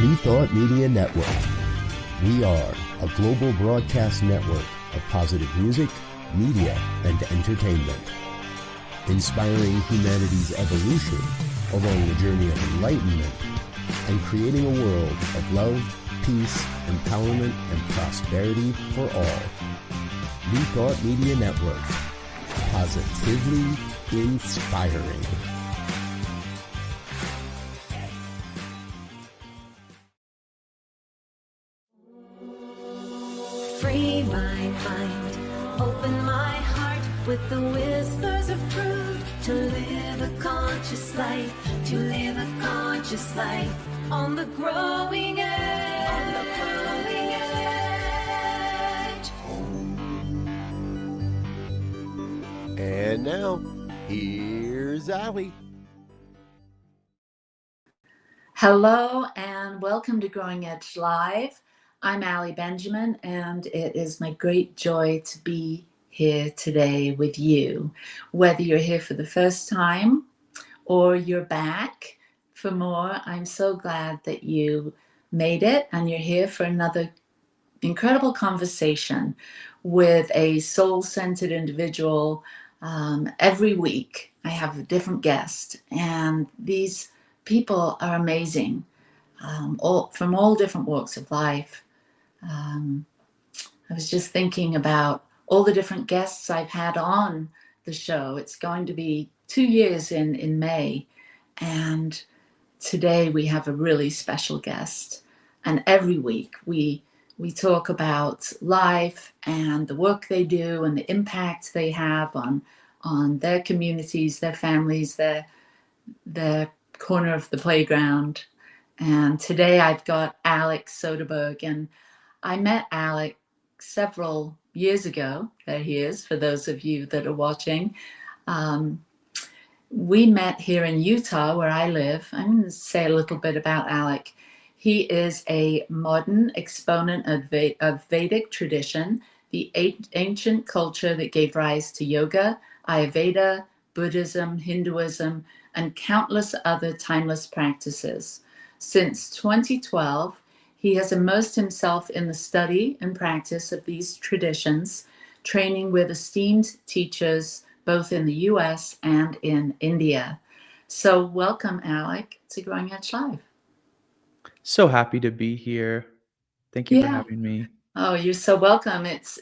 New Thought Media Network. We are a global broadcast network of positive music, media, and entertainment, inspiring humanity's evolution along the journey of enlightenment and creating a world of love, peace, empowerment, and prosperity for all. New Thought Media Network. Positively inspiring. Free my mind, open my heart with the whispers of truth. To live a conscious life, to live a conscious life on the growing edge. On the growing edge. And now, here's Allie. Hello and welcome to Growing Edge Live. I'm Allie Benjamin, and it is my great joy to be here today with you. Whether you're here for the first time or you're back for more, I'm so glad that you made it and you're here for another incredible conversation with a soul-centered individual. Every week I have a different guest, and these people are amazing, from all different walks of life. I was just thinking about all the different guests I've had on the show. It's going to be 2 years in May, and today we have a really special guest. And every week we talk about life and the work they do and the impact they have on their communities, their families, their corner of the playground. And today I've got Alec Soderberg, and I met Alec several years ago. There he is, for those of you that are watching. We met here in Utah, where I live. I'm going to say a little bit about Alec. He is a modern exponent of Vedic tradition, the ancient culture that gave rise to yoga, Ayurveda, Buddhism, Hinduism, and countless other timeless practices. Since 2012, he has immersed himself in the study and practice of these traditions, training with esteemed teachers both in the US and in India. So welcome, Alec, to Growing Edge Live. So happy to be here. Thank you for having me. Oh, you're so welcome. It's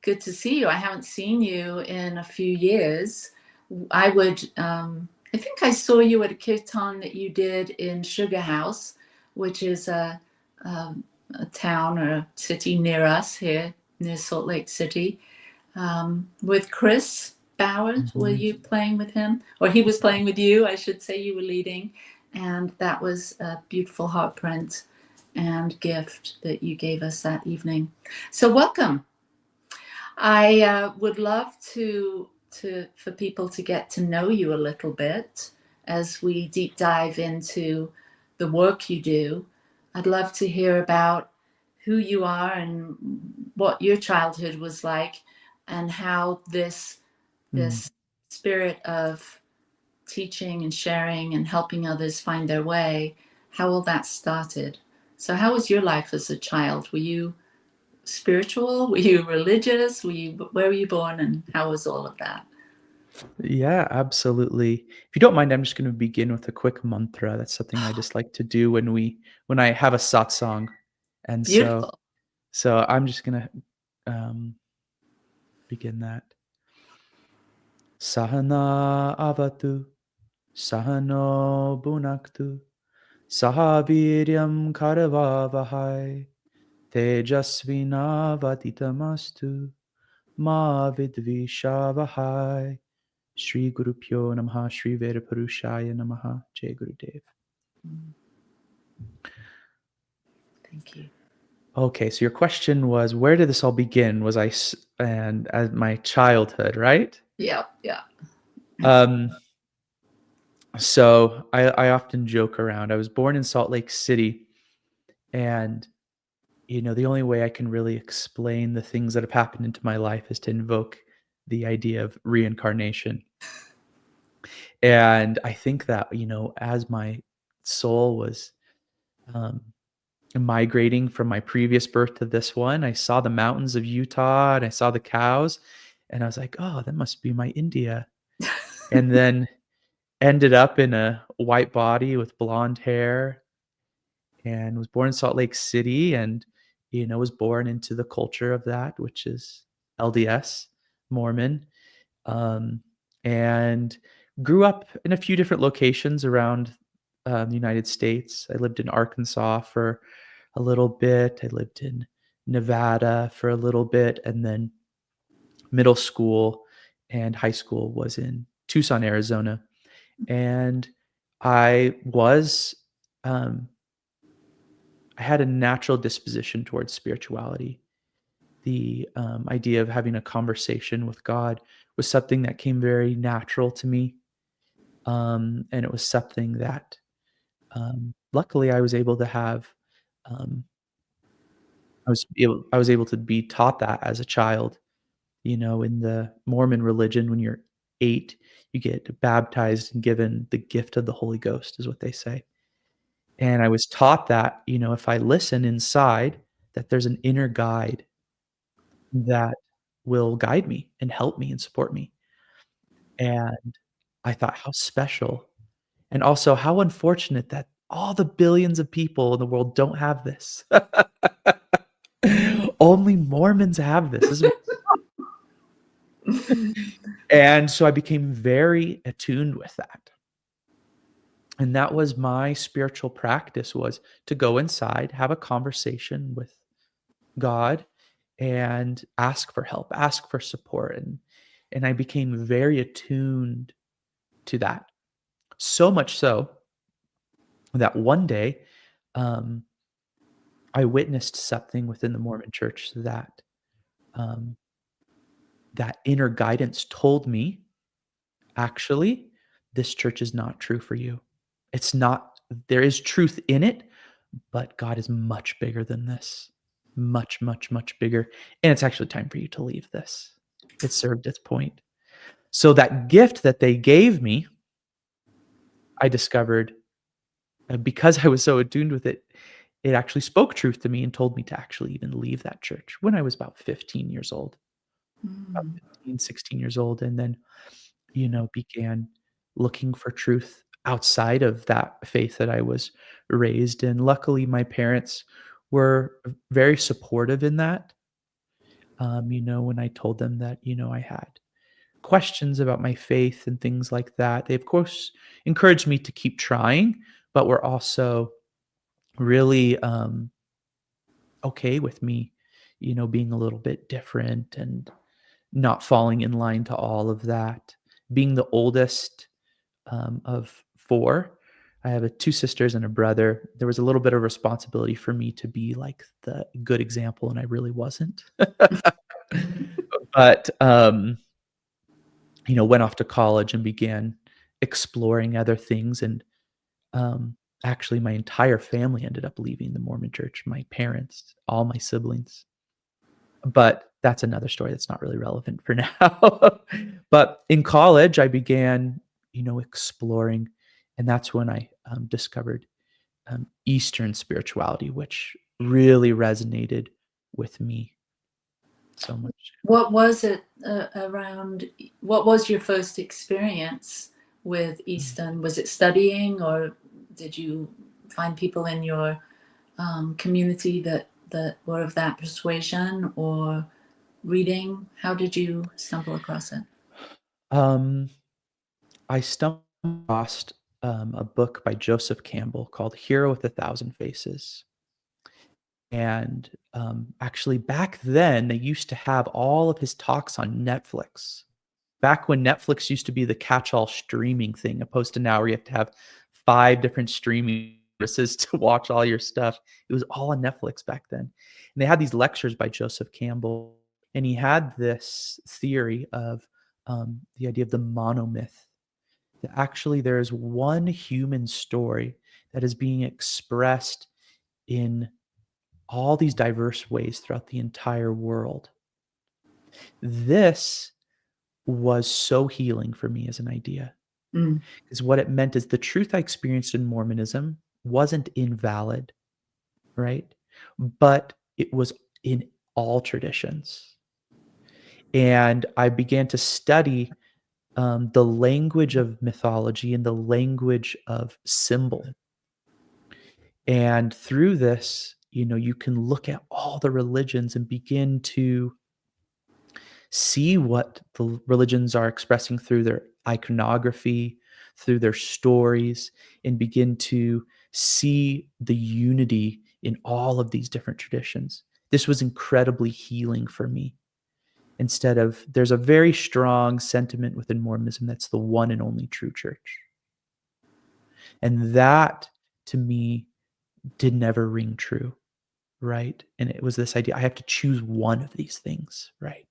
good to see you. I haven't seen you in a few years. I think I saw you at a kirtan that you did in Sugar House, which is a town or a city near us here, near Salt Lake City, with Chris Bauer. Mm-hmm. Were you playing with him? Or he was playing with you, I should say. You were leading. And that was a beautiful heart print and gift that you gave us that evening. So welcome. I would love for people to get to know you a little bit as we deep dive into the work you do. I'd love to hear about who you are and what your childhood was like, and how this spirit of teaching and sharing and helping others find their way, how all that started. So how was your life as a child? Were you spiritual? Were you religious? Where were you born, and how was all of that? Yeah, absolutely. If you don't mind, I'm just going to begin with a quick mantra. That's something I just like to do when I have a satsang. And beautiful. So I'm just going to begin that. Sahana avatu, sahano bunaktu, sahaviryam karavavahai, tejasvina vatitamastu, ma vidvishavahai. Shri Guru Pyo Namaha, Shri Veda Purushaya Namaha, Jai Gurudev. Thank you. Okay, so your question was, where did this all begin? Was as my childhood, right? Yeah. So I often joke around. I was born in Salt Lake City, and the only way I can really explain the things that have happened into my life is to invoke the idea of reincarnation. And I think that, as my soul was Um, Migrating from my previous birth to this one, I saw the mountains of Utah and I saw the cows, and I was like, "Oh, that must be my India." And then ended up in a white body with blonde hair and was born in Salt Lake City and, was born into the culture of that, which is LDS, Mormon, um, and grew up in a few different locations around, the United States. I lived in Arkansas for a little bit. I lived in Nevada for a little bit, and then middle school and high school was in Tucson, Arizona. And I was, um, I had a natural disposition towards spirituality. The idea of having a conversation with God was something that came very natural to me. And it was something that luckily I was able to have. Um, I was able to be taught that as a child. In the Mormon religion, when you're 8, you get baptized and given the gift of the Holy Ghost, is what they say. And I was taught that, if I listen inside, that there's an inner guide that will guide me and help me and support me. And I thought, how special, and also how unfortunate that all the billions of people in the world don't have this. Only Mormons have this. And so I became very attuned with that. And that was my spiritual practice, was to go inside, have a conversation with God, and ask for help, ask for support, and I became very attuned to that. So much so that one day, um, I witnessed something within the Mormon church that, um, that inner guidance told me, "Actually, this church is not true for you. It's not There is truth in it, but God is much bigger than this. Much, much, much bigger, and it's actually time for you to leave this. It served its point." So that gift that they gave me, I discovered, because I was so attuned with it, it actually spoke truth to me and told me to actually even leave that church when I was about 15 years old, about Mm. 15, 16 years old, and then, began looking for truth outside of that faith that I was raised in. Luckily, my parents were very supportive in that. When I told them that, I had questions about my faith and things like that, they, of course, encouraged me to keep trying, but were also really, okay with me, being a little bit different and not falling in line to all of that. Being the oldest, of 4, I have 2 sisters and a brother. There was a little bit of responsibility for me to be like the good example, and I really wasn't. But, went off to college and began exploring other things, and, um, actually, my entire family ended up leaving the Mormon church, my parents, all my siblings. But that's another story that's not really relevant for now. But in college, I began, exploring, and that's when I, discovered, Eastern spirituality, which really resonated with me so much. What was it around? What was your first experience with Easton? Was it studying, or did you find people in your community that were of that persuasion, or reading? How did you stumble across it? Um, I stumbled across, a book by Joseph Campbell called Hero with a Thousand Faces. And, actually, back then, they used to have all of his talks on Netflix. Back when Netflix used to be the catch-all streaming thing, opposed to now where you have to have 5 different streaming services to watch all your stuff. It was all on Netflix back then. And they had these lectures by Joseph Campbell, and he had this theory of, the idea of the monomyth, that actually there is one human story that is being expressed in all these diverse ways throughout the entire world. This was so healing for me as an idea, Mm. because what it meant is the truth I experienced in Mormonism wasn't invalid, right? But it was in all traditions. And I began to study the language of mythology and the language of symbol. And through this, you can look at all the religions and begin to see what the religions are expressing through their iconography, through their stories, and begin to see the unity in all of these different traditions. This was incredibly healing for me. There's a very strong sentiment within Mormonism that's the one and only true church. And that, to me, did never ring true, right? And it was this idea, I have to choose one of these things, right?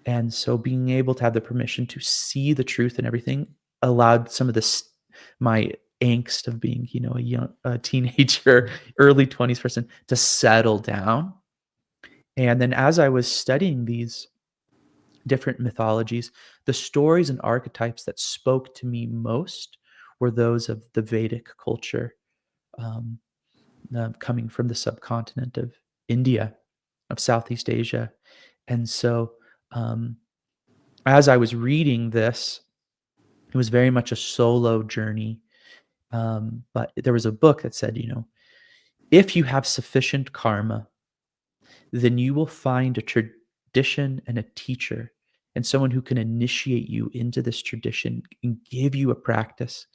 And so being able to have the permission to see the truth and everything allowed some of this, my angst of being, a teenager, early 20s person, to settle down. And then as I was studying these different mythologies, the stories and archetypes that spoke to me most were those of the Vedic culture, coming from the subcontinent of India, of Southeast Asia. And so as I was reading this, it was very much a solo journey. But there was a book that said, if you have sufficient karma, then you will find a tradition and a teacher and someone who can initiate you into this tradition and give you a practice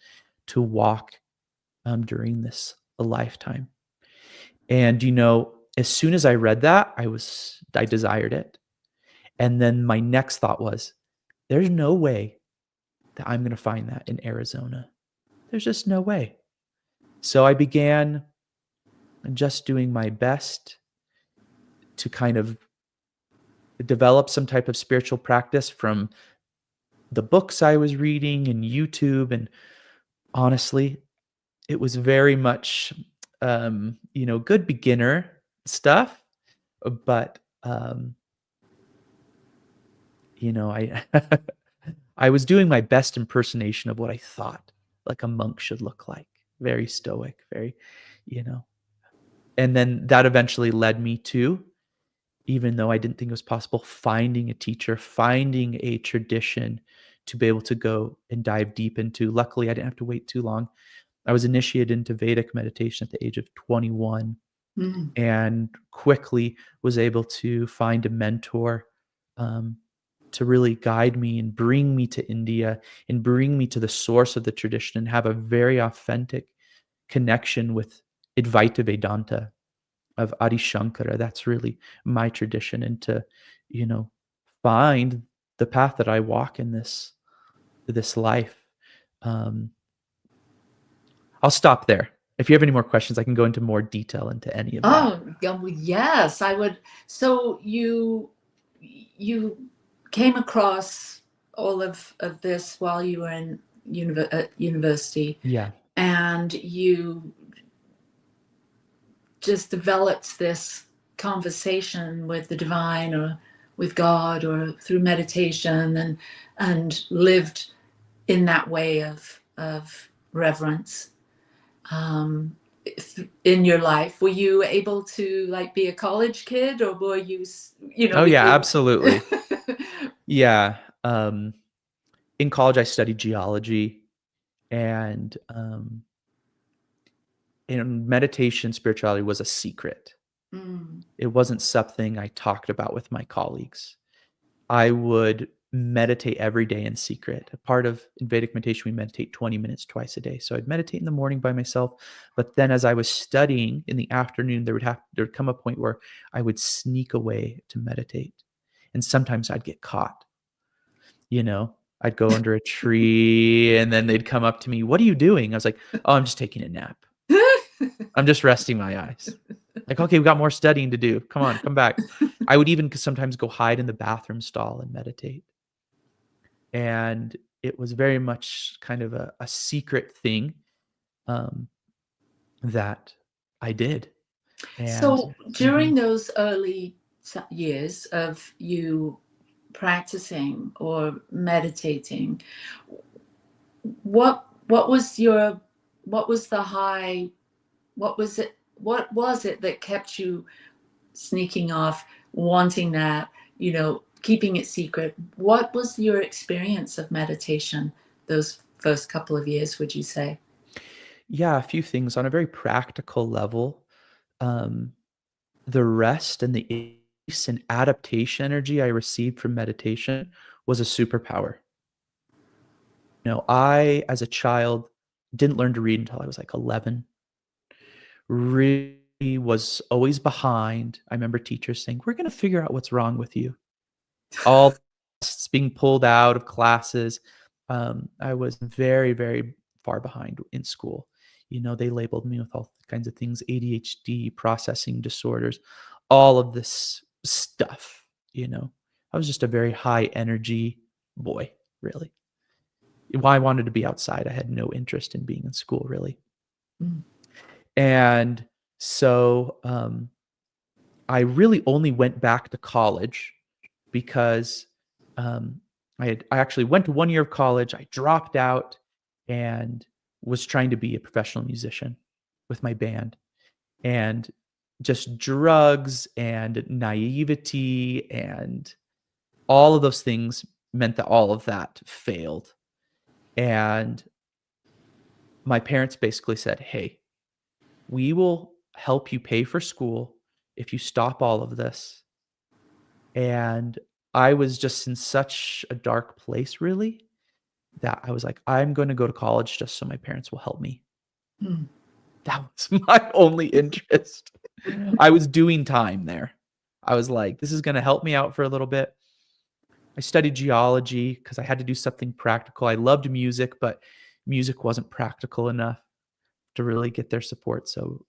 to walk during this lifetime. And, as soon as I read that, I desired it. And then my next thought was, there's no way that I'm going to find that in Arizona. There's just no way. So I began just doing my best to kind of develop some type of spiritual practice from the books I was reading and YouTube. And honestly, it was very much, good beginner stuff, but, I was doing my best impersonation of what I thought like a monk should look like. Very stoic, very, and then that eventually led me to, even though I didn't think it was possible, finding a teacher, finding a tradition to be able to go and dive deep into. Luckily, I didn't have to wait too long. I was initiated into Vedic meditation at the age of 21 and quickly was able to find a mentor to really guide me and bring me to India and bring me to the source of the tradition and have a very authentic connection with Advaita Vedanta of Adi Shankara. That's really my tradition, and to, find the path that I walk in this life. I'll stop there. If you have any more questions, I can go into more detail into any of that. Oh, yes, I would. So you came across all of this while you were in university. Yeah. And you just developed this conversation with the divine or with God or through meditation and lived in that way of reverence in your life. Were you able to be a college kid, or were you, Oh yeah, absolutely. Yeah. In college I studied geology, and meditation, spirituality was a secret. It wasn't something I talked about with my colleagues. I would meditate every day in secret. A part of Vedic meditation, we meditate 20 minutes twice a day. So I'd meditate in the morning by myself, but then as I was studying in the afternoon, there would come a point where I would sneak away to meditate. And sometimes I'd get caught. I'd go under a tree and then they'd come up to me, "What are you doing?" I was like, "Oh, I'm just taking a nap. I'm just resting my eyes." Like, "Okay, we got more studying to do. Come on, come back." I would even sometimes go hide in the bathroom stall and meditate. And it was very much kind of a secret thing that I did. And so during those early years of you practicing or meditating, what was your what was the high? What was it? What was it that kept you sneaking off, wanting that, keeping it secret? What was your experience of meditation those first couple of years, would you say? Yeah, a few things on a very practical level. Um, the rest and the ease and adaptation energy I received from meditation was a superpower. I, as a child, didn't learn to read until I was like 11. Really was always behind. I remember teachers saying, "We're going to figure out what's wrong with you." All tests being pulled out of classes. I was very, very far behind in school. They labeled me with all kinds of things, ADHD, processing disorders, all of this stuff. I was just a very high energy boy, really. Why I wanted to be outside. I had no interest in being in school, really. Mm. And so I really only went back to college because I actually went to 1 year of college. I dropped out and was trying to be a professional musician with my band. And just drugs and naivety and all of those things meant that all of that failed. And my parents basically said, "Hey, we will help you pay for school if you stop all of this." And I was just in such a dark place, really, that I was like, "I'm going to go to college just so my parents will help me." Mm. That was my only interest. I was doing time there. I was like, this is going to help me out for a little bit. I studied geology because I had to do something practical. I loved music, but music wasn't practical enough to really get their support. So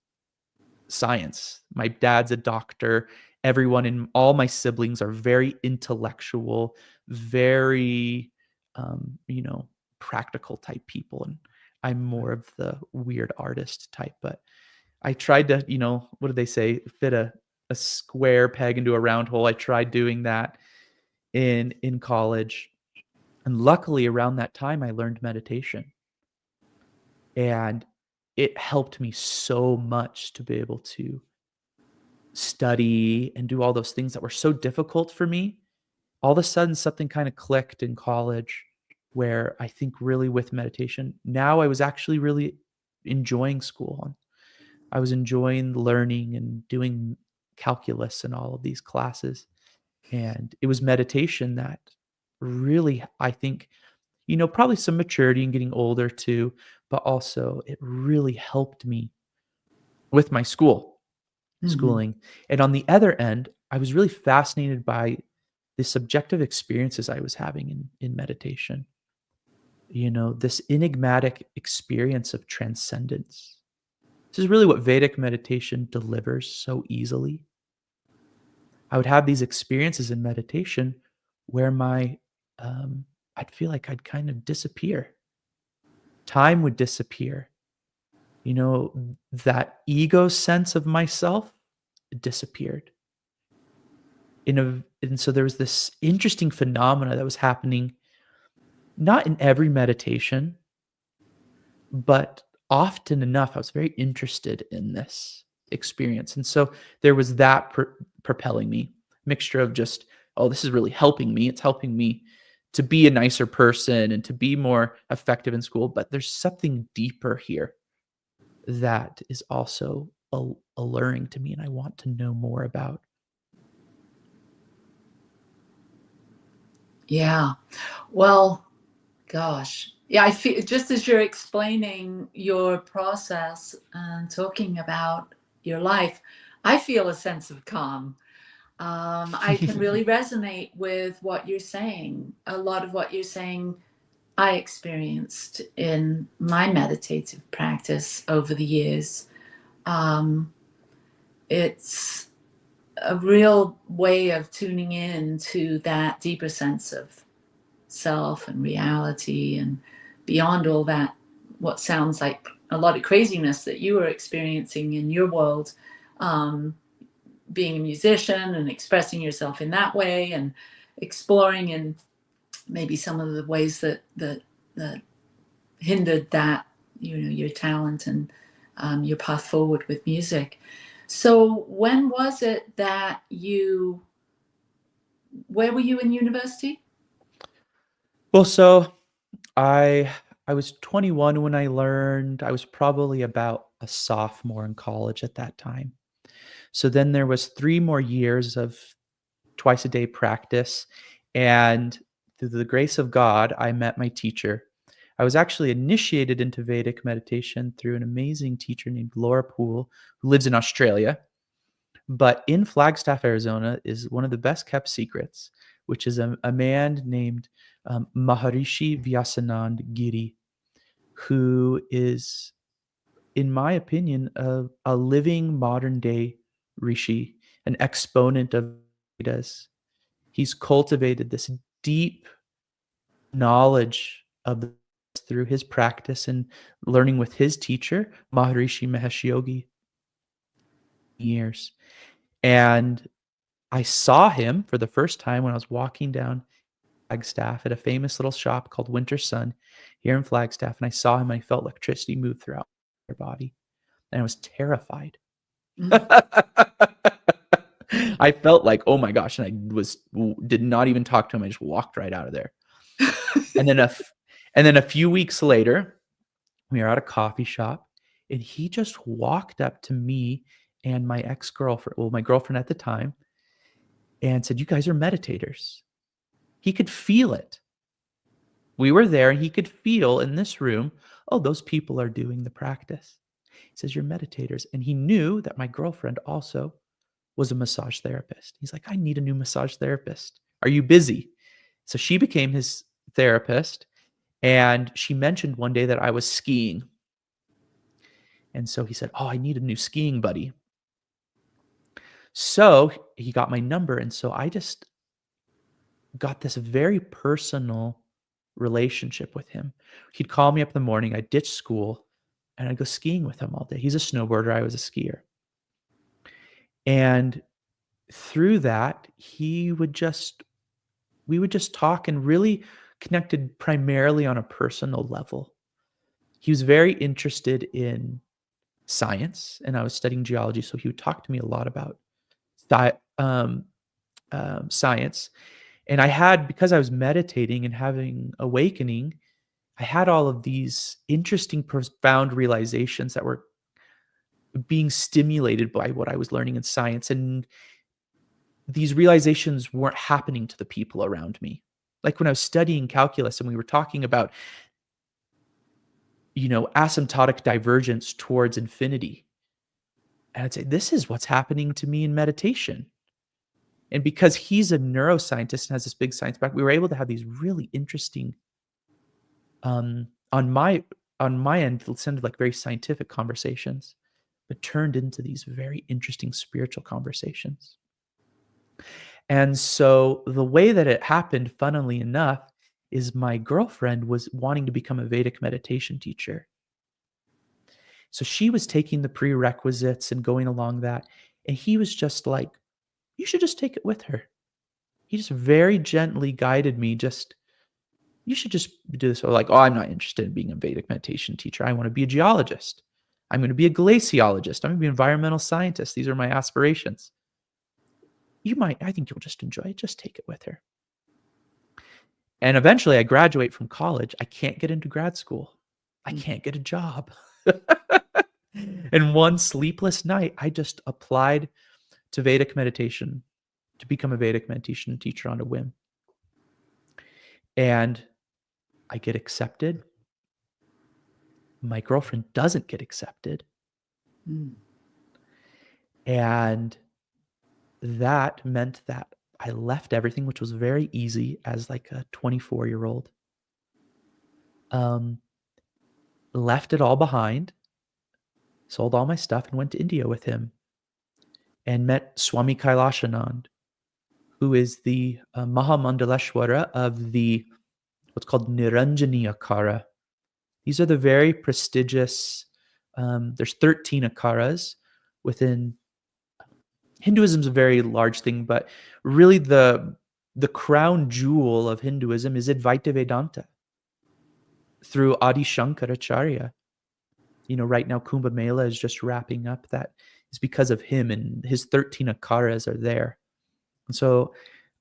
science. My dad's a doctor. Everyone in all my siblings are very intellectual, very, practical type people. And I'm more of the weird artist type. But I tried to, what do they say? Fit a square peg into a round hole. I tried doing that in college. And luckily around that time, I learned meditation. And it helped me so much to be able to study and do all those things that were so difficult for me. All of a sudden, something kind of clicked in college where I think really with meditation, now I was actually really enjoying school. I was enjoying learning and doing calculus and all of these classes. And it was meditation that really, I think, probably some maturity and getting older too, but also it really helped me with my schooling. And on the other end, I was really fascinated by the subjective experiences I was having in meditation. This enigmatic experience of transcendence. This is really what Vedic meditation delivers so easily. I would have these experiences in meditation where I'd feel like I'd kind of disappear. Time would disappear. That ego sense of myself disappeared. And so there was this interesting phenomena that was happening, not in every meditation, but often enough, I was very interested in this experience. And so there was that propelling me, mixture of just, oh, this is really helping me. It's helping me to be a nicer person and to be more effective in school. But there's something deeper here that is also alluring to me and I want to know more about. Yeah. Well, gosh. Yeah, I feel just as you're explaining your process and talking about your life, I feel a sense of calm. I can really resonate with what you're saying. A lot of what you're saying, I experienced in my meditative practice over the years. It's a real way of tuning in to that deeper sense of self and reality, and beyond all that, what sounds like a lot of craziness that you were experiencing in your world, being a musician and expressing yourself in that way and exploring in maybe some of the ways that hindered that your talent and your path forward with music. So when was it that where were you in university? Well, so I was 21 when I learned. I was probably about a sophomore in college at that time. So then there was 3 more years of twice a day practice, and through the grace of God, I met my teacher. I was actually initiated into Vedic meditation through an amazing teacher named Laura Poole, who lives in Australia. But in Flagstaff, Arizona, is one of the best kept secrets, which is a man named Maharishi Vyasanand Giri, who is, in my opinion, a living modern day rishi, an exponent of Vedas. He's cultivated this deep knowledge of the through his practice and learning with his teacher, Maharishi Mahesh Yogi, years. And I saw him for the first time when I was walking down Flagstaff at a famous little shop called Winter Sun here in Flagstaff. And I saw him and I felt electricity move throughout my body. And I was terrified. I felt like, oh my gosh. And I did not even talk to him. I just walked right out of there. And then a few weeks later, we were at a coffee shop and he just walked up to me and my ex-girlfriend, well, my girlfriend at the time, and said, "You guys are meditators." He could feel it. We were there and he could feel in this room, oh, those people are doing the practice. He says, "You're meditators." And he knew that my girlfriend also was a massage therapist. He's like, "I need a new massage therapist. Are you busy?" So she became his therapist. And she mentioned one day that I was skiing. And so he said, "Oh, I need a new skiing buddy." So he got my number. And so I just got this very personal relationship with him. He'd call me up in the morning. I'd ditch school and I'd go skiing with him all day. He's a snowboarder. I was a skier. And through that, we would just talk and really connected primarily on a personal level. He was very interested in science, and I was studying geology, so he would talk to me a lot about science. And because I was meditating and having awakening, I had all of these interesting, profound realizations that were being stimulated by what I was learning in science. And these realizations weren't happening to the people around me. Like when I was studying calculus and we were talking about, asymptotic divergence towards infinity. And I'd say, this is what's happening to me in meditation. And because he's a neuroscientist and has this big science background, we were able to have these really interesting, on my end, it sounded like very scientific conversations, but turned into these very interesting spiritual conversations. And so the way that it happened, funnily enough, is my girlfriend was wanting to become a Vedic meditation teacher. So she was taking the prerequisites and going along that. And he was just like, "You should just take it with her." He just very gently guided me, "You should just do this." Or like, "Oh, I'm not interested in being a Vedic meditation teacher. I want to be a geologist. I'm going to be a glaciologist. I'm going to be an environmental scientist. These are my aspirations." I think you'll just enjoy it. Just take it with her. And eventually I graduate from college. I can't get into grad school. I can't get a job. And one sleepless night, I just applied to Vedic meditation to become a Vedic meditation teacher on a whim. And I get accepted. My girlfriend doesn't get accepted. And that meant that I left everything, which was very easy as like a 24-year-old. Left it all behind, sold all my stuff, and went to India with him and met Swami Kailashanand, who is the Mahamandaleshwara of the what's called Niranjani Akara. These are the very prestigious, there's 13 akaras within Hinduism is a very large thing, but really the crown jewel of Hinduism is Advaita Vedanta through Adi Shankaracharya. Right now Kumbh Mela is just wrapping up. That is because of him, and his 13 akaras are there. And so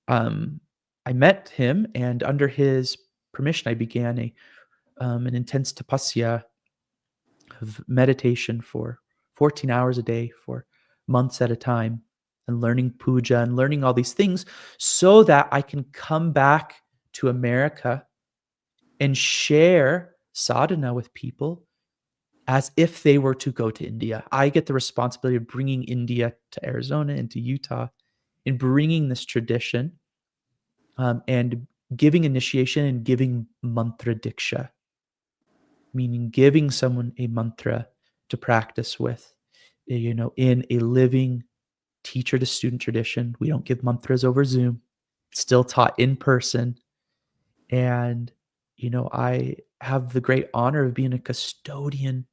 I met him, and under his permission, I began an intense tapasya of meditation for 14 hours a day for months at a time, and learning puja and learning all these things so that I can come back to America and share sadhana with people as if they were to go to India. I get the responsibility of bringing India to Arizona and to Utah, and bringing this tradition, and giving initiation and giving mantra diksha, meaning giving someone a mantra to practice with, in a living teacher to student tradition. We don't give mantras over Zoom, it's still taught in person. And, I have the great honor of being a custodian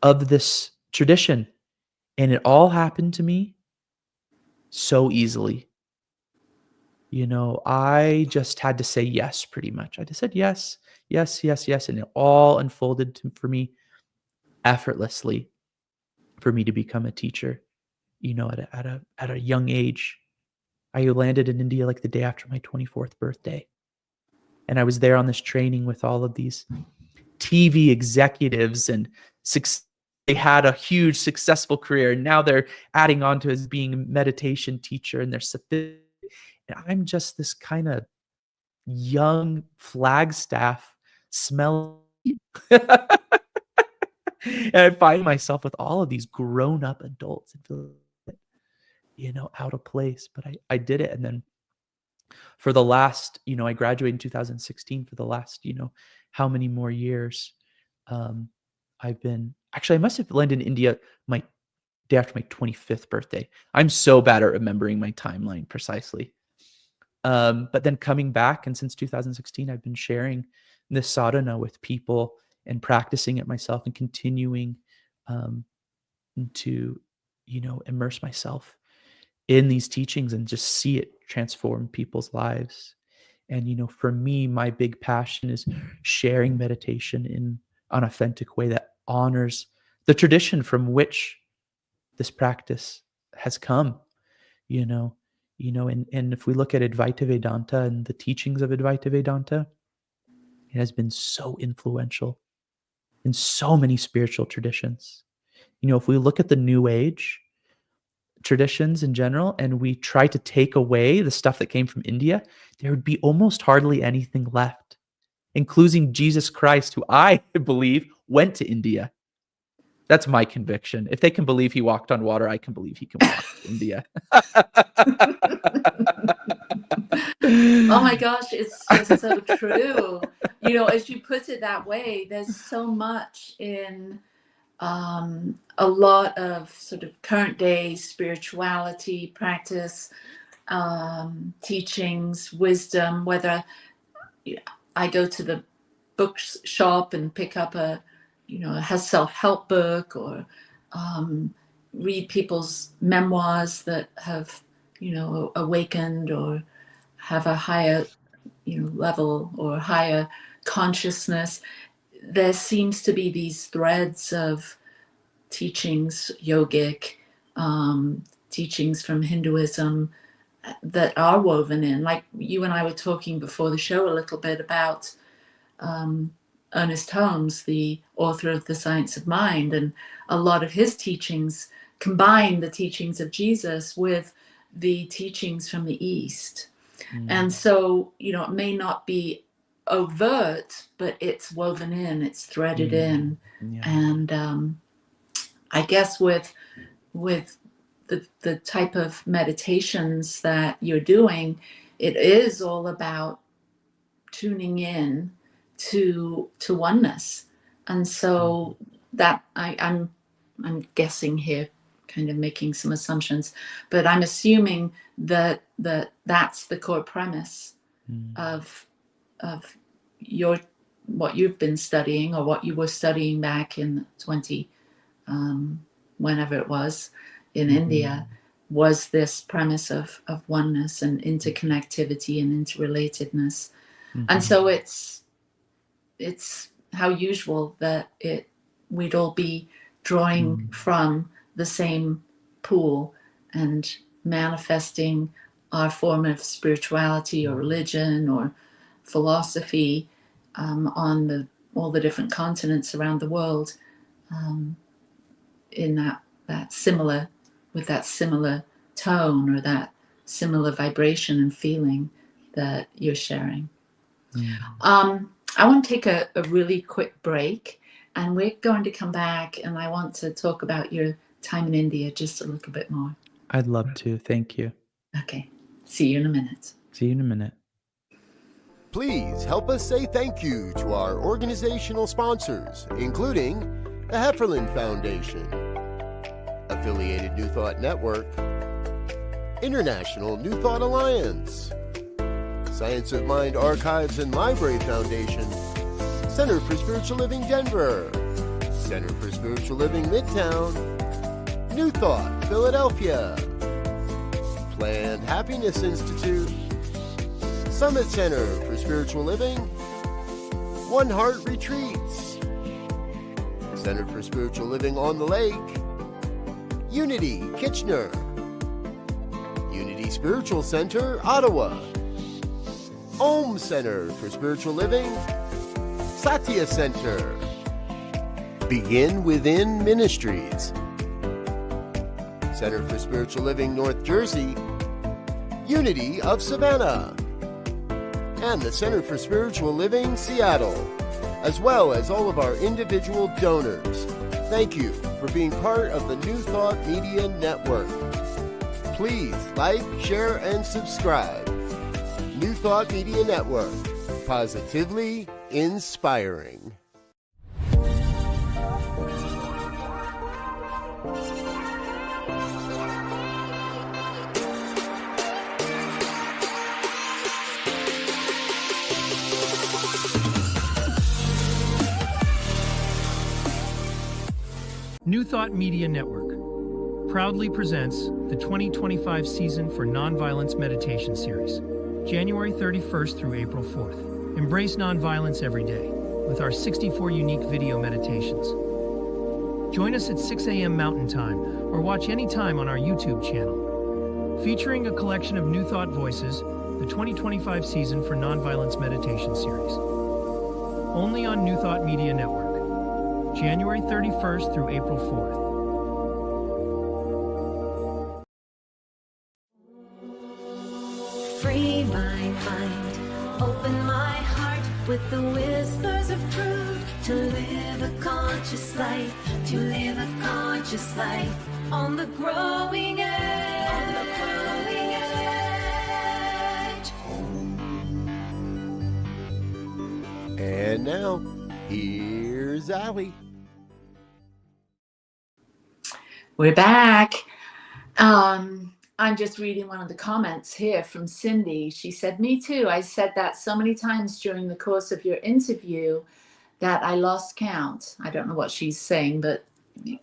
of this tradition. And it all happened to me so easily. I just had to say yes, pretty much. I just said yes, yes, yes, yes. And it all unfolded for me effortlessly for me to become a teacher, at a young age. I landed in India like the day after my 24th birthday. And I was there on this training with all of these TV executives, and they had a huge successful career. And now they're adding on to as being a meditation teacher, and they're sophisticated. And I'm just this kind of young Flagstaff smelling. And I find myself with all of these grown-up adults and feel, out of place. But I did it. And then for the last, I graduated in 2016. For the last, how many more years, I must have landed in India my day after my 25th birthday. I'm so bad at remembering my timeline precisely. But then coming back, and since 2016, I've been sharing this sadhana with people and practicing it myself, and continuing to, immerse myself in these teachings and just see it transform people's lives. And, for me, my big passion is sharing meditation in an authentic way that honors the tradition from which this practice has come, and if we look at Advaita Vedanta and the teachings of Advaita Vedanta, it has been so influential in so many spiritual traditions. If we look at the New Age traditions in general, and we try to take away the stuff that came from India, there would be almost hardly anything left, including Jesus Christ, who I believe went to India. That's my conviction. If they can believe he walked on water, I can believe he can walk to India. Oh my gosh, it's just so true. As you put it that way, there's so much in a lot of sort of current day spirituality practice, teachings, wisdom, whether I go to the bookshop and pick up a self-help book, or read people's memoirs that have, awakened or have a higher, level or higher consciousness. There seems to be these threads of teachings, yogic, teachings from Hinduism that are woven in. Like you and I were talking before the show a little bit about Ernest Holmes, the author of The Science of Mind, and a lot of his teachings combine the teachings of Jesus with the teachings from the East. And so, it may not be overt, but it's woven in, it's threaded in. Yeah. And I guess with the type of meditations that you're doing, it is all about tuning in to oneness. And so that I'm guessing here, kind of making some assumptions, but I'm assuming that that's the core premise of what you've been studying, or what you were studying back in 20 whenever it was in India, was this premise of oneness and interconnectivity and interrelatedness. And so it's how usual that it we'd all be drawing from the same pool and manifesting our form of spirituality or religion or philosophy on all the different continents around the world, in that similar tone or that similar vibration and feeling that you're sharing. I want to take a really quick break, and we're going to come back, and I want to talk about your time in India just a little bit more. I'd love to. Thank you. Okay. See you in a minute. See you in a minute. Please help us say thank you to our organizational sponsors, including the Hefferland Foundation, Affiliated New Thought Network, International New Thought Alliance, Science of Mind Archives and Library Foundation, Center for Spiritual Living Denver, Center for Spiritual Living Midtown, New Thought Philadelphia, Planned Happiness Institute, Summit Center for Spiritual Living, One Heart Retreats, Center for Spiritual Living on the Lake, Unity Kitchener, Unity Spiritual Center Ottawa, Om Center for Spiritual Living, thesatyacenter, Begin Within Ministries, Center for Spiritual Living North Jersey, Unity of Savannah, and the Center for Spiritual Living Seattle, as well as all of our individual donors. Thank you for being part of the New Thought Media Network. Please like, share, and subscribe. New Thought Media Network, positively inspiring. New Thought Media Network proudly presents the 2025 season for Nonviolence Meditation Series, January 31st through April 4th. Embrace nonviolence every day with our 64 unique video meditations. Join us at 6 a.m. Mountain Time or watch anytime on our YouTube channel. Featuring a collection of New Thought voices, the 2025 season for Nonviolence Meditation Series. Only on New Thought Media Network, January 31st through April 4th. Free my mind, open my heart with the whispers of truth. To live a conscious life, to live a conscious life on the growing edge. On the growing edge. And now, here's Allie. We're back. I'm just reading one of the comments here from Cindy. She said, "Me too. I said that so many times during the course of your interview that I lost count." I don't know what she's saying, but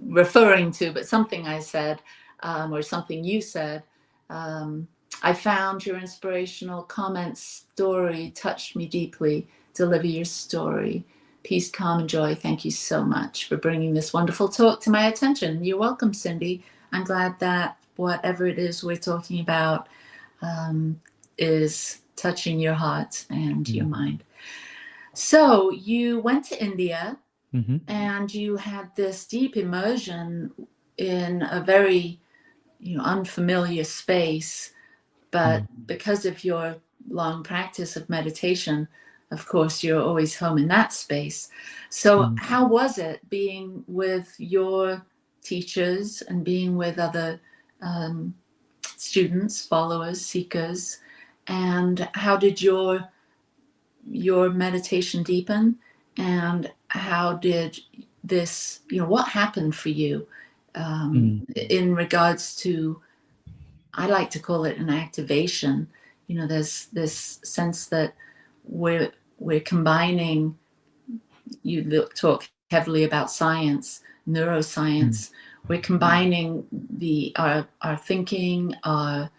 referring to, but something I said, or something you said. I found your inspirational comment story touched me deeply. Deliver your story. Peace, calm, and joy. Thank you so much for bringing this wonderful talk to my attention. You're welcome, Cindy. I'm glad that whatever it is we're talking about is touching your heart and your mind. So you went to India and you had this deep immersion in a very, unfamiliar space, but because of your long practice of meditation, of course, you're always home in that space. So how was it being with your teachers and being with other students, followers, seekers, and how did your meditation deepen, and how did this, what happened for you in regards to, I like to call it an activation. There's this sense that we're combining, talk heavily about science, neuroscience. We're combining our thinking, our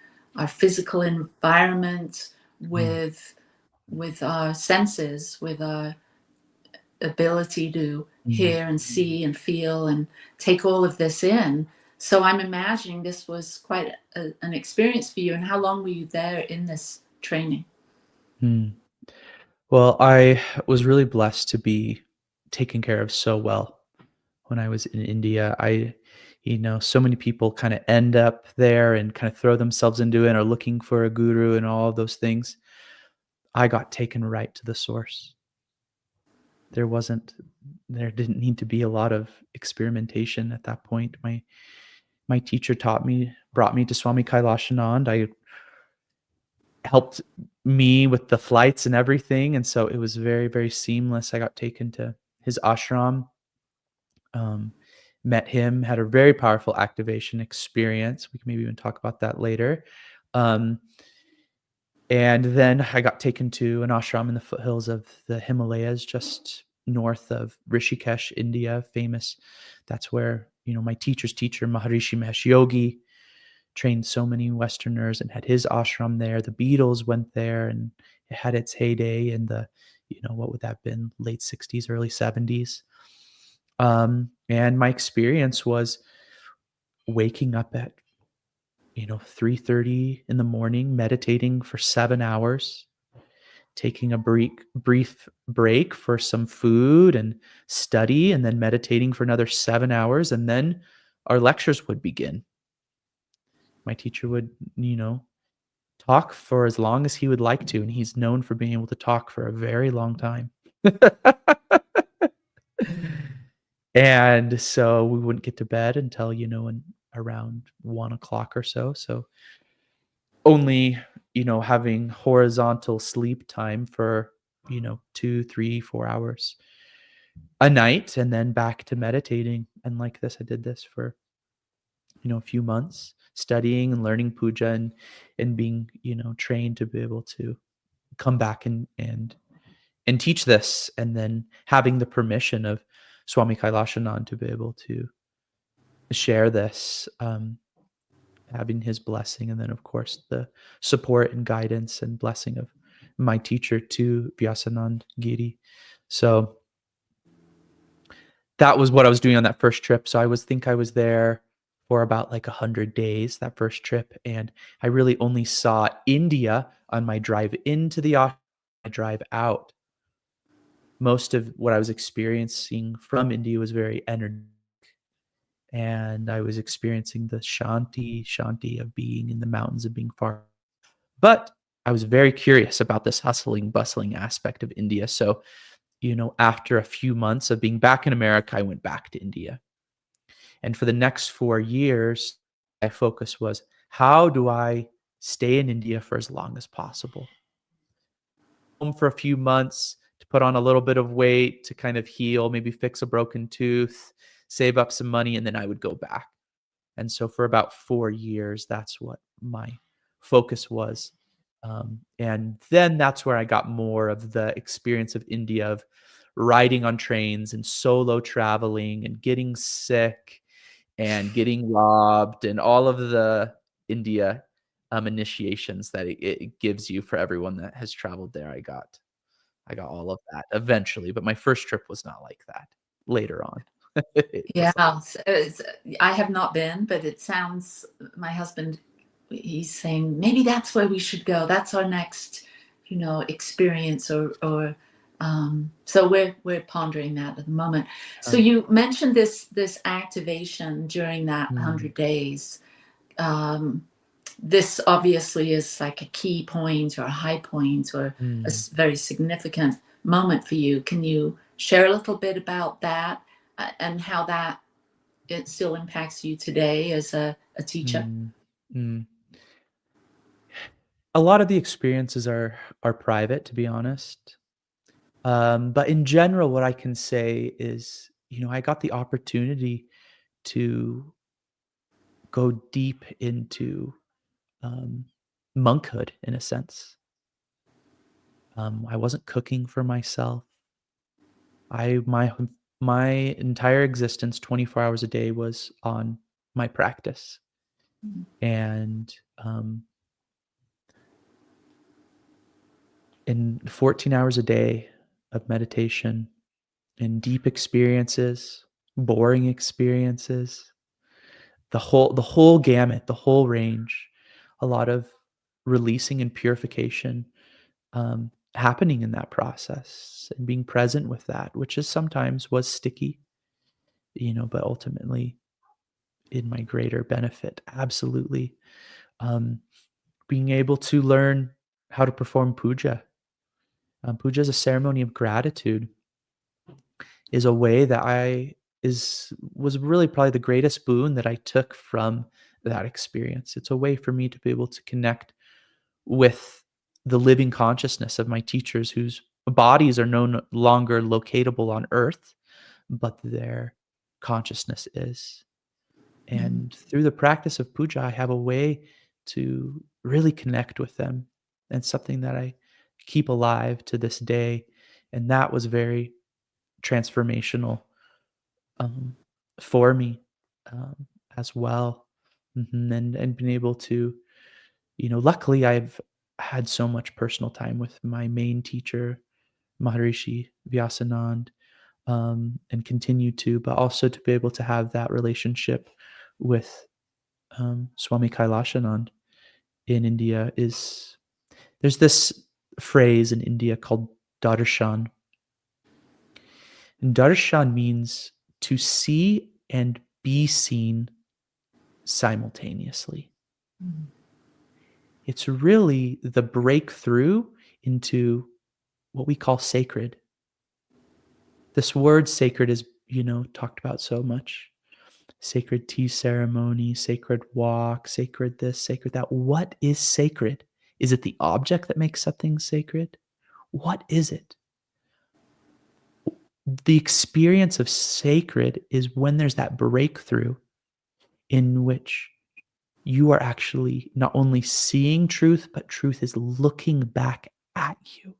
physical environment with our senses, with our ability to hear and see and feel and take all of this in. So I'm imagining this was quite an experience for you. And how long were you there in this training? Well, I was really blessed to be taken care of so well when I was in India. So many people kind of end up there and kind of throw themselves into it or looking for a guru and all of those things. I got taken right to the source. There didn't need to be a lot of experimentation at that point. My teacher brought me to Swami Kailashanand. I helped me with the flights and everything. And so it was very, very seamless. I got taken to his ashram, met him, had a very powerful activation experience. We can maybe even talk about that later. And then I got taken to an ashram in the foothills of the Himalayas, just north of Rishikesh, India, famous. That's where, my teacher's teacher, Maharishi Mahesh Yogi, trained so many Westerners and had his ashram there. The Beatles went there and it had its heyday in the, what would that have been, late 60s, early 70s. And my experience was waking up at 3:30 in the morning, meditating for 7 hours, taking a brief break for some food and study, and then meditating for another 7 hours, and then our lectures would begin. My teacher would, talk for as long as he would like to, and he's known for being able to talk for a very long time. And so we wouldn't get to bed until, around 1:00 or so. So only, having horizontal sleep time for, 2, 3, 4 hours a night, and then back to meditating. And like this, I did this for, a few months, studying and learning puja and being, trained to be able to come back and teach this, and then having the permission of Swami Kailashanand to be able to share this, having his blessing, and then of course the support and guidance and blessing of my teacher to Vyasanand Giri. So that was what I was doing on that first trip. So I was there for about like 100 days that first trip, and I really only saw India on my drive into the ashram, my drive out. Most of what I was experiencing from India was very energetic, and I was experiencing the shanti of being in the mountains, of being far. But I was very curious about this hustling, bustling aspect of India. So, after a few months of being back in America, I went back to India. And for the next 4 years, my focus was, how do I stay in India for as long as possible? Home for a few months to put on a little bit of weight, to kind of heal, maybe fix a broken tooth, save up some money, and then I would go back. And so for about 4 years, that's what my focus was. And then that's where I got more of the experience of India, of riding on trains and solo traveling and getting sick and getting robbed, and all of the India initiations that it gives you for everyone that has traveled there. I got all of that eventually, but my first trip was not like that. Later on. Yeah, I have not been, but it sounds, my husband, he's saying maybe that's where we should go. That's our next, experience, or so we're pondering that at the moment. So you mentioned this activation during that 100 days. This obviously is like a key point or a high point or a very significant moment for you. Can you share a little bit about that and how that it still impacts you today as a teacher? A lot of the experiences are private, to be honest. But in general, what I can say is, I got the opportunity to go deep into monkhood, in a sense. I wasn't cooking for myself. My entire existence, 24 hours a day, was on my practice. And in 14 hours a day of meditation, and deep experiences, boring experiences, the whole gamut, the whole range, a lot of releasing and purification happening in that process, and being present with that, which is sometimes was sticky, but ultimately in my greater benefit. Absolutely. Um, Being able to learn how to perform puja. Puja is a ceremony of gratitude, is a way that was really probably the greatest boon that I took from that experience. It's a way for me to be able to connect with the living consciousness of my teachers, whose bodies are no longer locatable on earth, but their consciousness is. And through the practice of puja, I have a way to really connect with them, and something that I keep alive to this day. And that was very transformational um, for me um, as well. And being able to, luckily I've had so much personal time with my main teacher, Maharishi Vyasanand, and continue to, but also to be able to have that relationship with Swami Kailashanand in India. There's this phrase in India called darshan. And darshan means to see and be seen simultaneously. It's really the breakthrough into what we call sacred. This word sacred is, talked about so much. Sacred tea ceremony, sacred walk, sacred this, sacred that. What is sacred? Is it the object that makes something sacred? What is it? The experience of sacred is when there's that breakthrough in which you are actually not only seeing truth, but truth is looking back at you.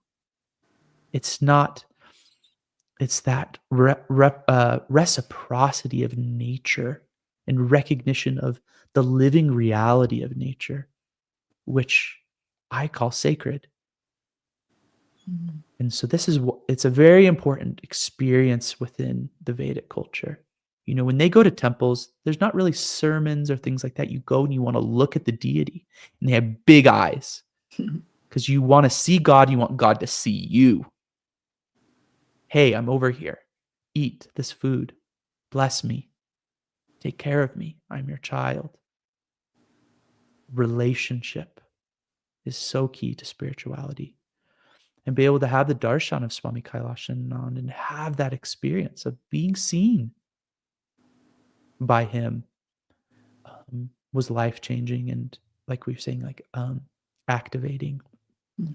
It's that reciprocity of nature and recognition of the living reality of nature, which I call sacred. And so it's a very important experience within the Vedic culture. When they go to temples, there's not really sermons or things like that. You go and you want to look at the deity, and they have big eyes because you want to see God. You want God to see you. Hey, I'm over here. Eat this food. Bless me. Take care of me. I'm your child. Relationship is so key to spirituality. And be able to have the darshan of Swami Kailashanand and have that experience of being seen by him was life-changing, and like we were saying, activating.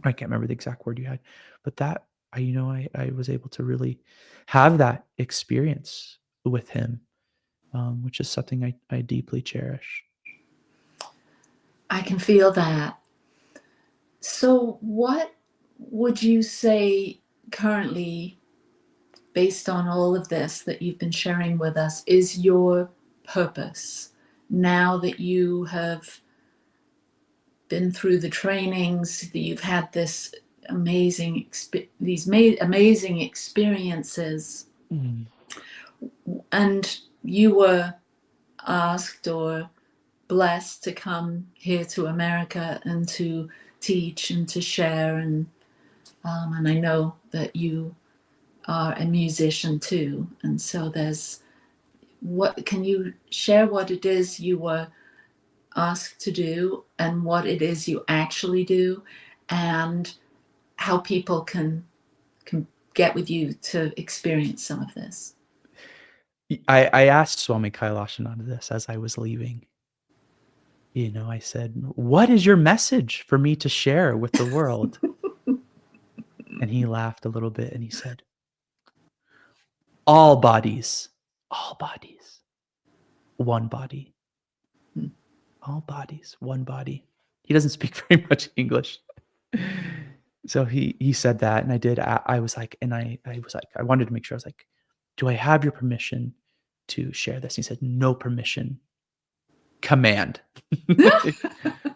I can't remember the exact word you had, but that I was able to really have that experience with him, which is something I deeply cherish. I can feel that. So what would you say currently, based on all of this that you've been sharing with us, is your purpose now that you have been through the trainings, that you've had this amazing experiences, and you were asked or blessed to come here to America and to teach and to share, and I know that you are a musician too, and so can you share what it is you were asked to do and what it is you actually do, and how people can get with you to experience some of this? I asked Swami Kailashananda this as I was leaving. I said, what is your message for me to share with the world? And he laughed a little bit and he said, all bodies, one body. All bodies, one body. He doesn't speak very much English. So he said that, and I did. I was like, I wanted to make sure. I was like, do I have your permission to share this? He said, no permission. Command.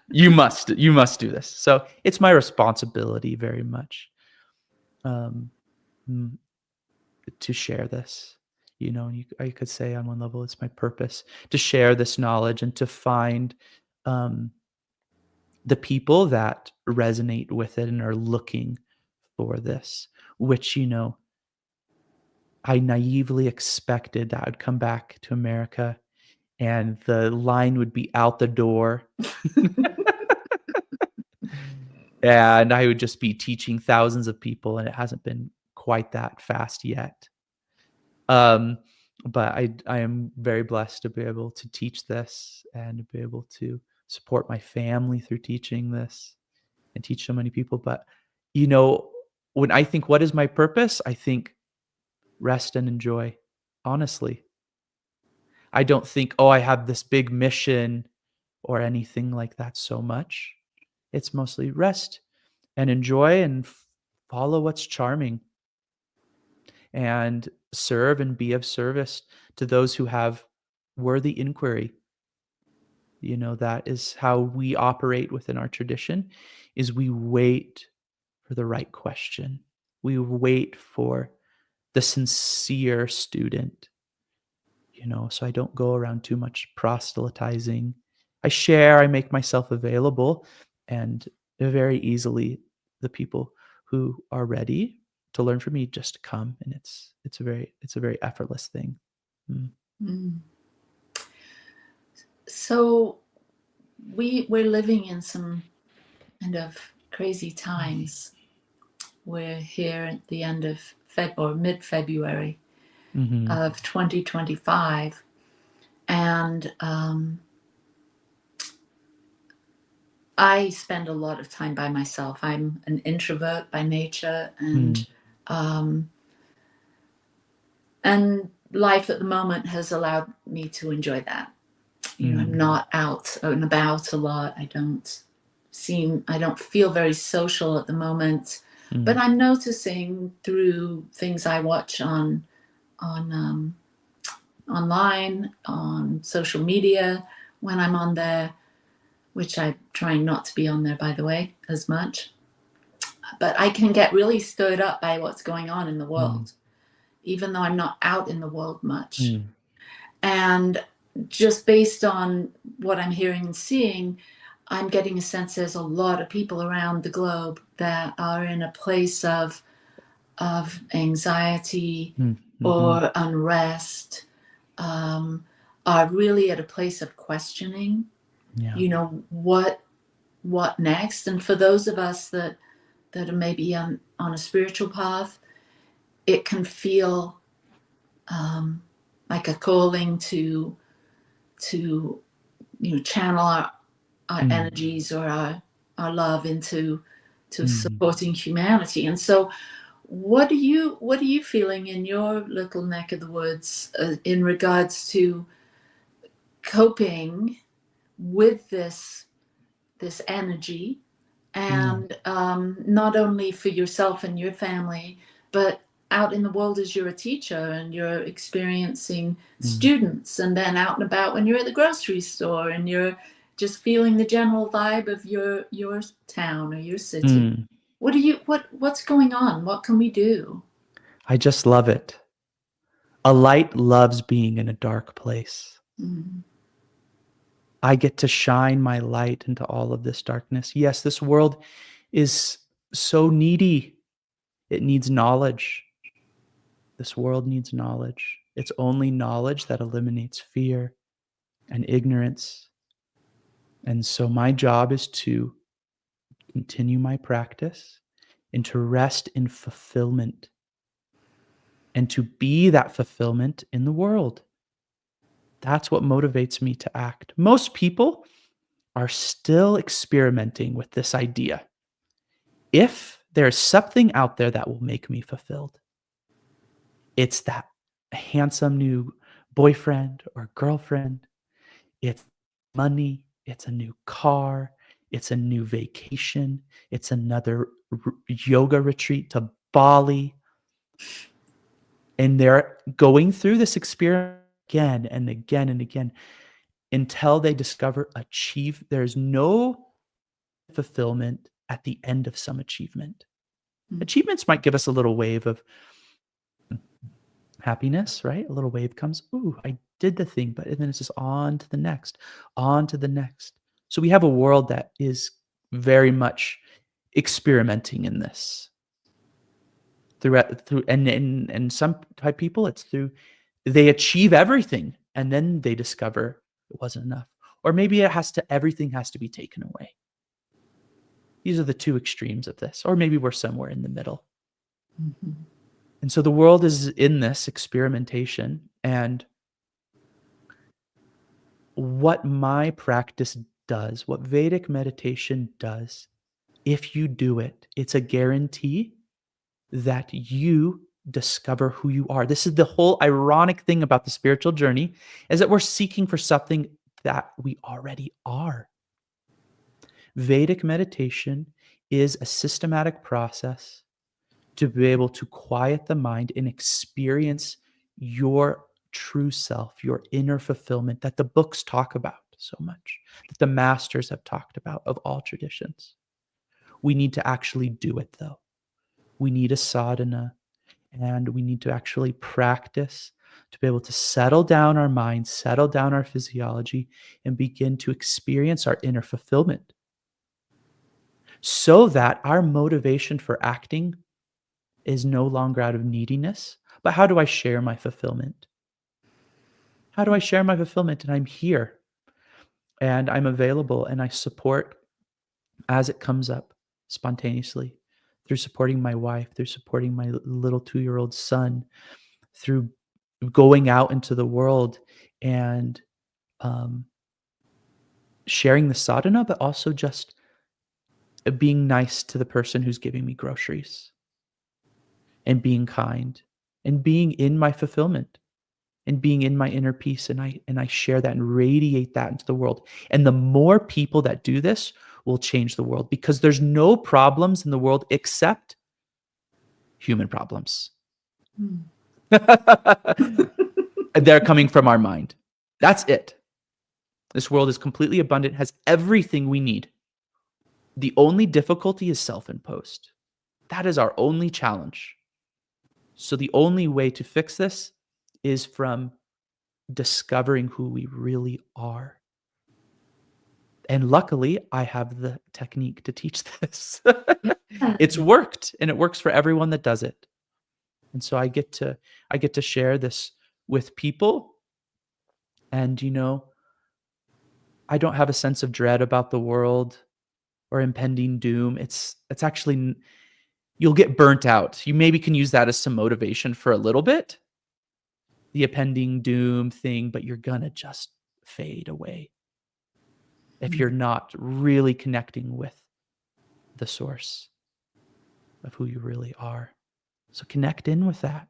You must do this. So it's my responsibility very much. to share this. And I could say on one level, it's my purpose to share this knowledge and to find the people that resonate with it and are looking for this, which, I naively expected that I'd come back to America and the line would be out the door. And I would just be teaching thousands of people, and it hasn't been quite that fast yet. But I am very blessed to be able to teach this and to be able to support my family through teaching this and teach so many people. But, when I think, what is my purpose? I think rest and enjoy, honestly. I don't think, I have this big mission or anything like that so much. It's mostly rest and enjoy and follow what's charming and serve and be of service to those who have worthy inquiry. That is how we operate within our tradition, is we wait for the right question. We wait for the sincere student, so I don't go around too much proselytizing. I share, I make myself available, and very easily the people who are ready to learn from me just come, and it's a very effortless thing. Mm. So we're living in some kind of crazy times. We're here at the end of mid-February of 2025, and I spend a lot of time by myself. I'm an introvert by nature, and life at the moment has allowed me to enjoy that. I'm not out and about a lot. I don't feel very social at the moment, but I'm noticing through things I watch on online, on social media, when I'm on there, which I'm trying not to be on there, by the way, as much. But I can get really stirred up by what's going on in the world, even though I'm not out in the world much. And just based on what I'm hearing and seeing, I'm getting a sense there's a lot of people around the globe that are in a place of anxiety or unrest, are really at a place of questioning, what next? And for those of us that are maybe on a spiritual path, it can feel like a calling to channel our energies or our love into supporting humanity. And so what are you feeling in your little neck of the woods in regards to coping with this energy, and not only for yourself and your family, but out in the world as you're a teacher and you're experiencing students, and then out and about when you're at the grocery store and you're just feeling the general vibe of your town or your city? What's going on? What can we do? I just love it. A light loves being in a dark place. I get to shine my light into all of this darkness. Yes, this world is so needy. It needs knowledge. This world needs knowledge. It's only knowledge that eliminates fear and ignorance. And so my job is to continue my practice and to rest in fulfillment and to be that fulfillment in the world. That's what motivates me to act. Most people are still experimenting with this idea. If there's something out there that will make me fulfilled, it's that handsome new boyfriend or girlfriend. It's money. It's a new car. It's a new vacation. It's another yoga retreat to Bali. And they're going through this experiment again and again and again until they discover there's no fulfillment at the end of some achievement. Achievements might give us a little wave of Happiness, right? A little wave comes. Ooh, I did the thing, but and then it's just on to the next, on to the next. So we have a world that is very much experimenting in this. And some type people, it's through they achieve everything and then they discover it wasn't enough. Or maybe everything has to be taken away. These are the two extremes of this. Or maybe we're somewhere in the middle. Mhm. And so the world is in this experimentation. And what my practice does, what Vedic meditation does, if you do it, it's a guarantee that you discover who you are. This is the whole ironic thing about the spiritual journey, is that we're seeking for something that we already are. Vedic meditation is a systematic process to be able to quiet the mind and experience your true self, your inner fulfillment that the books talk about so much, that the masters have talked about of all traditions. We need to actually do it, though. We need a sadhana, and we need to actually practice to be able to settle down our mind, settle down our physiology, and begin to experience our inner fulfillment, so that our motivation for acting is no longer out of neediness, but how do I share my fulfillment? How do I share my fulfillment? And I'm here, and I'm available, and I support as it comes up spontaneously, through supporting my wife, through supporting my little 2-year-old son, through going out into the world and sharing the sadhana, but also just being nice to the person who's giving me groceries, and being kind, and being in my fulfillment, and being in my inner peace. And I share that and radiate that into the world. And the more people that do this will change the world, because there's no problems in the world except human problems. Mm. And they're coming from our mind. That's it. This world is completely abundant, has everything we need. The only difficulty is self-imposed. That is our only challenge. So the only way to fix this is from discovering who we really are. And luckily, I have the technique to teach this. Yeah. It's worked, and it works for everyone that does it. And so I get to share this with people. And I don't have a sense of dread about the world or impending doom. It's actually, you'll get burnt out. You maybe can use that as some motivation for a little bit, the impending doom thing, but you're gonna just fade away if you're not really connecting with the source of who you really are. So connect in with that.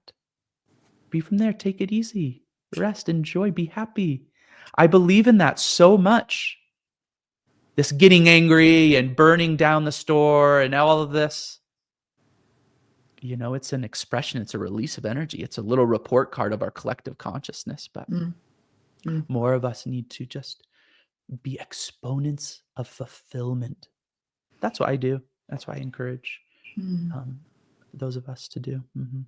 Be from there. Take it easy. Rest, enjoy, be happy. I believe in that so much. This getting angry and burning down the store and all of this, it's an expression. It's a release of energy. It's a little report card of our collective consciousness. But more of us need to just be exponents of fulfillment. That's what I do. That's why I encourage those of us to do. Mm-hmm.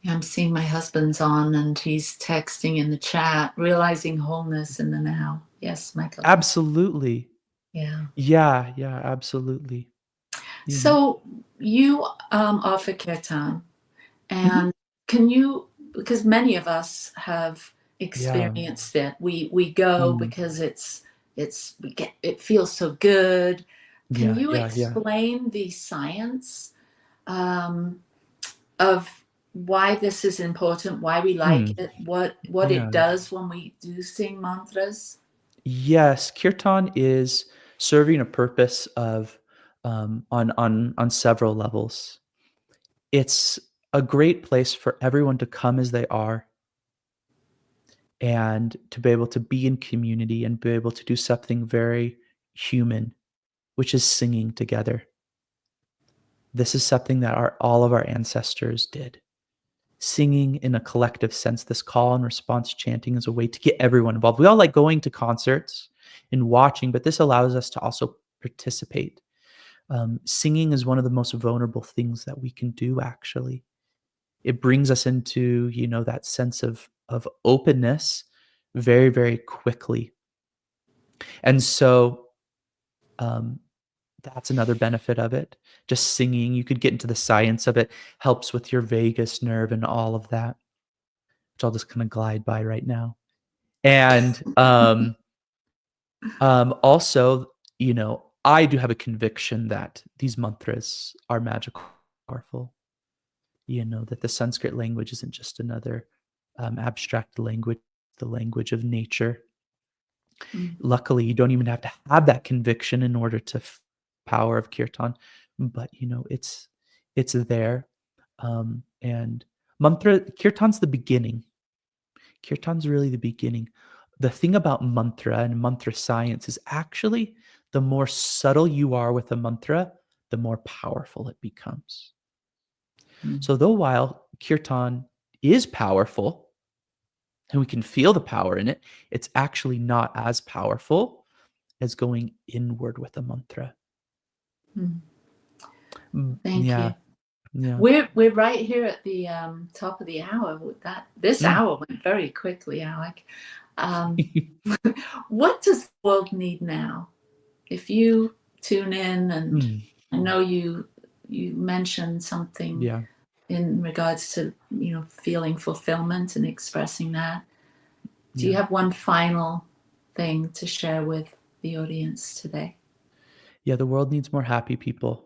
I'm seeing my husband's on, and he's texting in the chat, realizing wholeness in the now. Yes, Michael. Absolutely. Yeah, absolutely. So you offer kirtan, and can you, because many of us have experienced it, we go because it feels so good. Can you explain the science of why this is important, why we like it, what it does when we do sing mantras? Yes, kirtan is serving a purpose of on several levels. It's a great place for everyone to come as they are, and to be able to be in community and be able to do something very human, which is singing together. This is something that all of our ancestors did. Singing in a collective sense, this call and response chanting, is a way to get everyone involved. We all like going to concerts and watching, but this allows us to also participate. Singing is one of the most vulnerable things that we can do, actually. it brings us into, that sense of openness very, very quickly. And so that's another benefit of it. Just singing, you could get into the science of it, helps with your vagus nerve and all of that, which I'll just kind of glide by right now. And also, I do have a conviction that these mantras are magical, powerful. That the Sanskrit language isn't just another abstract language, the language of nature. Luckily, you don't even have to have that conviction in order to power of kirtan, but it's there. And kirtan's the beginning. Kirtan's really the beginning. The thing about mantra and mantra science is actually the more subtle you are with a mantra, the more powerful it becomes. So though while kirtan is powerful, and we can feel the power in it, it's actually not as powerful as going inward with a mantra. Thank you. Yeah. We're right here at the top of the hour. This hour went very quickly, Alec. What does the world need now? If you tune in, and I know you mentioned something in regards to feeling fulfillment and expressing that. Do you have one final thing to share with the audience today? Yeah, the world needs more happy people.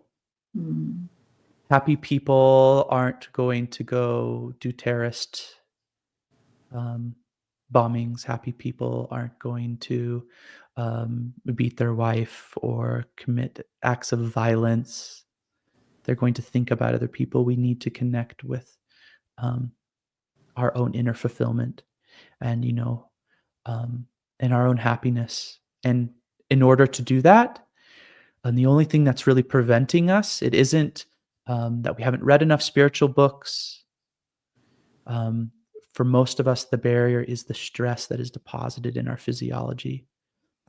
Happy people aren't going to go do terrorist bombings. Happy people aren't going to beat their wife or commit acts of violence. They're going to think about other people. We need to connect with our own inner fulfillment and, and our own happiness. And in order to do that, and the only thing that's really preventing us, it isn't that we haven't read enough spiritual books. For most of us, the barrier is the stress that is deposited in our physiology.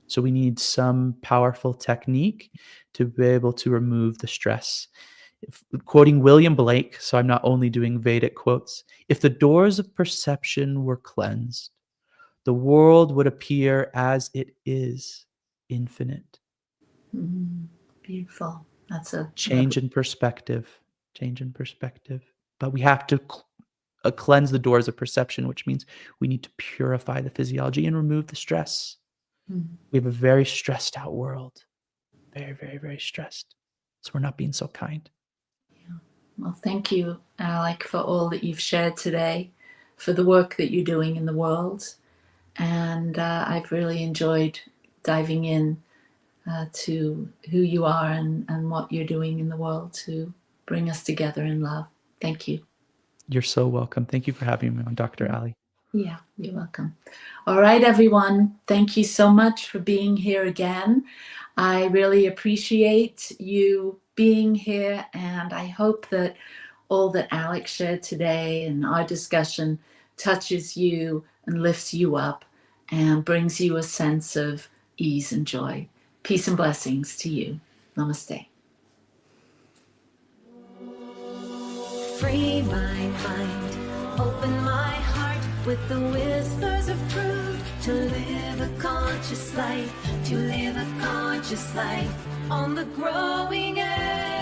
So we need some powerful technique to be able to remove the stress. Quoting William Blake, so I'm not only doing Vedic quotes, if the doors of perception were cleansed, the world would appear as it is, infinite. Beautiful. That's a change in perspective. But we have to cleanse the doors of perception, which means we need to purify the physiology and remove the stress. We have a very stressed out world. Very, very, very stressed. So we're not being so kind. Well, thank you, Alec, for all that you've shared today, for the work that you're doing in the world. And I've really enjoyed diving in to who you are and what you're doing in the world to bring us together in love. Thank you. You're so welcome. Thank you for having me on, Dr. Ali. Yeah, you're welcome. All right, everyone. Thank you so much for being here again. I really appreciate you being here, and I hope that all that Alec shared today and our discussion touches you and lifts you up and brings you a sense of ease and joy. Peace and blessings to you. Namaste. Free my mind, open my heart with the whispers of truth. To live a conscious life, to live a conscious life on the growing edge.